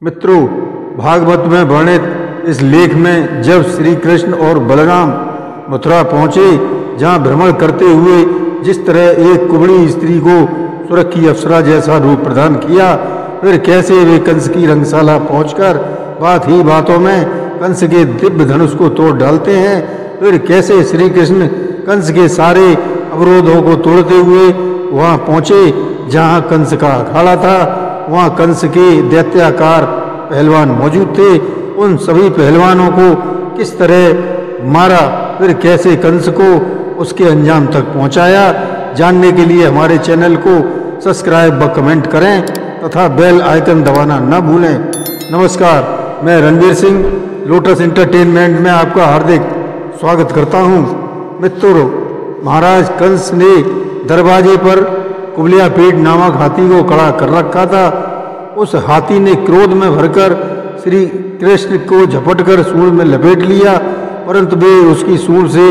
मित्रों, भागवत में वर्णित इस लेख में जब श्री कृष्ण और बलराम मथुरा पहुंचे, जहां भ्रमण करते हुए जिस तरह एक कुबड़ी स्त्री को स्वर्ग की अप्सरा जैसा रूप प्रदान किया, फिर कैसे वे कंस की रंगशाला पहुंचकर बात ही बातों में कंस के दिव्य धनुष को तोड़ डालते हैं, फिर कैसे श्री कृष्ण कंस के सारे अवरोधों को तोड़ते हुए वहां पहुंचे जहां कंस का अखाड़ा था। वहां कंस के दैत्याकार पहलवान मौजूद थे। उन सभी पहलवानों को किस तरह मारा, फिर कैसे कंस को उसके अंजाम तक पहुंचाया, जानने के लिए हमारे चैनल को सब्सक्राइब व कमेंट करें तथा बेल आइकन दबाना न भूलें। नमस्कार, मैं रणवीर सिंह लोटस एंटरटेनमेंट में आपका हार्दिक स्वागत करता हूं। मित्रों, महाराज कंस ने दरवाजे पर कुबलियापीठ नामक हाथी को खड़ा कर रखा था। उस हाथी ने क्रोध में भरकर श्री कृष्ण को झपटकर सूंड में लपेट लिया, परंतु वे उसकी सूंड से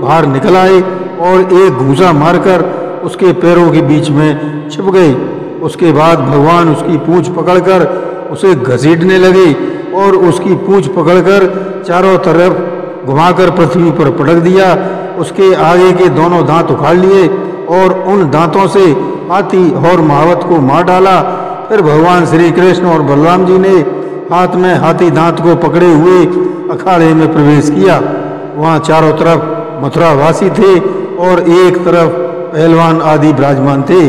बाहर निकल आए और एक घूंसा मारकर उसके पैरों के बीच में छिप गए। उसके बाद भगवान उसकी पूंछ पकड़कर उसे घसीटने लगे और उसकी पूंछ पकड़कर चारों तरफ घुमाकर पृथ्वी पर पटक दिया। उसके आगे के दोनों दांत उखाड़ लिए और उन दांतों से हाथी और महावत को मार डाला। फिर भगवान श्री कृष्ण और बलराम जी ने हाथ में हाथी दांत को पकड़े हुए अखाड़े में प्रवेश किया। वहां चारों तरफ मथुरावासी थे और एक तरफ पहलवान आदि विराजमान थे।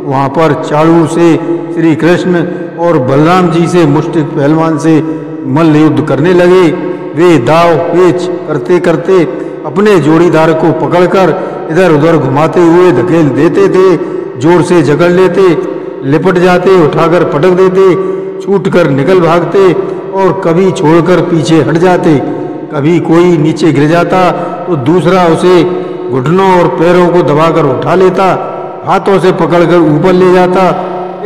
वहां पर चाणूर से श्री कृष्ण और बलराम जी से मुष्टिक पहलवान से मल्ल युद्ध करने लगे। वे दाव पेच करते करते अपने जोड़ीदार को पकड़कर इधर उधर घुमाते हुए धकेल देते थे, जोर से जकड़ लेते, लिपट जाते, उठाकर पटक देते, छूटकर निकल भागते और कभी छोड़कर पीछे हट जाते। कभी कोई नीचे गिर जाता तो दूसरा उसे घुटनों और पैरों को दबाकर उठा लेता, हाथों से पकड़कर ऊपर ले जाता।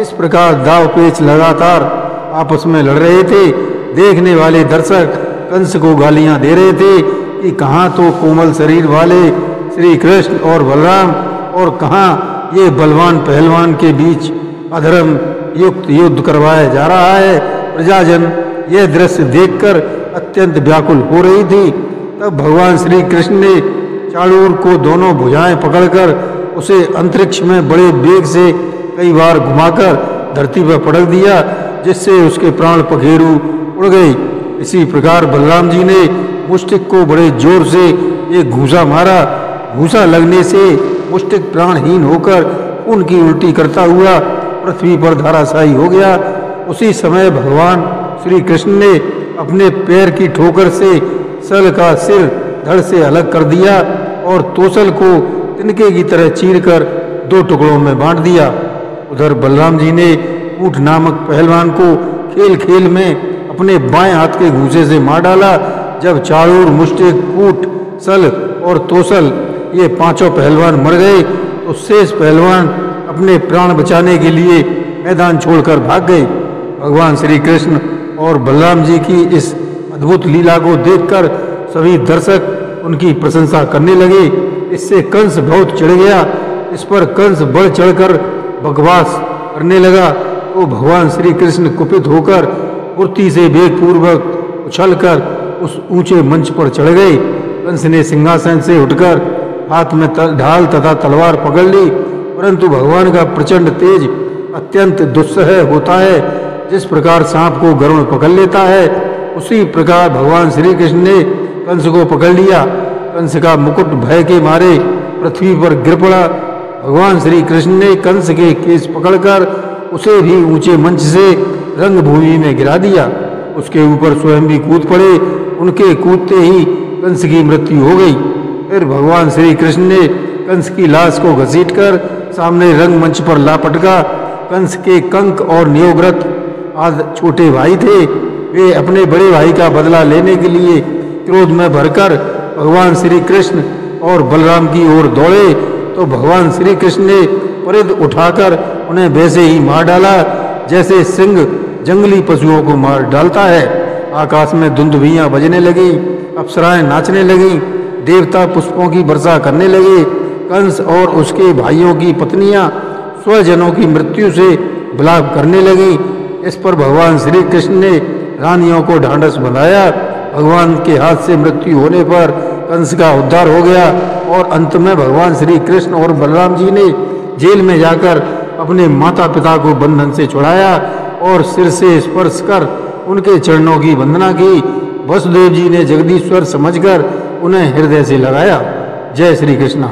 इस प्रकार दाव पेच लगातार आपस में लड़ रहे थे। देखने वाले दर्शक कंस को गालियां दे रहे थे कि कहाँ तो कोमल शरीर वाले श्री कृष्ण और बलराम और कहाँ ये बलवान पहलवान के बीच अधर्म युक्त युद्ध करवाया जा रहा है। प्रजाजन यह दृश्य देखकर अत्यंत व्याकुल हो रही थी। तब भगवान श्री कृष्ण ने चाणूर को दोनों भुजाएं पकड़कर उसे अंतरिक्ष में बड़े वेग से कई बार घुमाकर धरती पर पटक दिया, जिससे उसके प्राण पखेरु उड़ गए। इसी प्रकार बलराम जी ने मुष्टिक को बड़े जोर से एक घूंसा मारा। घूंसा लगने से मुष्टिक प्राणहीन होकर उनकी उल्टी करता हुआ पृथ्वी पर धराशायी हो गया। उसी समय भगवान श्री कृष्ण ने अपने पैर की ठोकर से सल का सिर धड़ से अलग कर दिया और तोसल को तिनके की तरह चीरकर दो टुकड़ों में बांट दिया। उधर बलराम जी ने ऊंट नामक पहलवान को खेल खेल में अपने बाएं हाथ के घूंसे से मार डाला। जब चाणूर, मुष्टिक, कूट, सल और तोसल ये पांचों पहलवान मर गए तो शेष पहलवान अपने प्राण बचाने के लिए मैदान छोड़कर भाग गए। भगवान श्री कृष्ण और बलराम जी की इस अद्भुत लीला को देखकर सभी दर्शक उनकी प्रशंसा करने लगे। इससे कंस बहुत चिढ़ गया। इस पर कंस बढ़ चढ़कर बकवास करने लगा तो भगवान श्री कृष्ण कुपित होकर फुर्ती से वेगपूर्वक उछलकर उस ऊंचे मंच पर चढ़ गए। कंस ने सिंहासन से उठकर हाथ में ढाल तथा तलवार पकड़ ली, परंतु भगवान का प्रचंड तेज अत्यंत दुस्सह होता है। जिस प्रकार सांप को गरुड़ पकड़ लेता है, उसी प्रकार भगवान श्री कृष्ण ने कंस को पकड़ लिया। कंस का मुकुट भय के मारे पृथ्वी पर गिर पड़ा। भगवान श्री कृष्ण ने कंस के केस पकड़कर उसे भी ऊंचे मंच से रंगभूमि में गिरा दिया। उसके ऊपर स्वयं भी कूद पड़े। उनके कूदते ही कंस की मृत्यु हो गई। फिर भगवान श्री कृष्ण ने कंस की लाश को घसीटकर सामने रंगमंच पर ला पटका। कंस के कंक और नियोव्रत आदि छोटे भाई थे। वे अपने बड़े भाई का बदला लेने के लिए क्रोध में भरकर भगवान श्री कृष्ण और बलराम की ओर दौड़े तो भगवान श्री कृष्ण ने परिध उठाकर उन्हें वैसे ही मार डाला जैसे सिंह जंगली पशुओं को मार डालता है। आकाश में धुंधुभियां बजने लगी, अप्सराएं नाचने लगीं, देवता पुष्पों की वर्षा करने लगे। कंस और उसके भाइयों की पत्नियां स्वजनों की मृत्यु से विलाप करने लगी। इस पर भगवान श्री कृष्ण ने रानियों को ढांढस बंधाया। भगवान के हाथ से मृत्यु होने पर कंस का उद्धार हो गया और अंत में भगवान श्री कृष्ण और बलराम जी ने जेल में जाकर अपने माता पिता को बंधन से छुड़ाया और सिर से स्पर्श कर उनके चरणों की वंदना की। वसुदेव जी ने जगदीश्वर समझकर उन्हें हृदय से लगाया। जय श्री कृष्ण।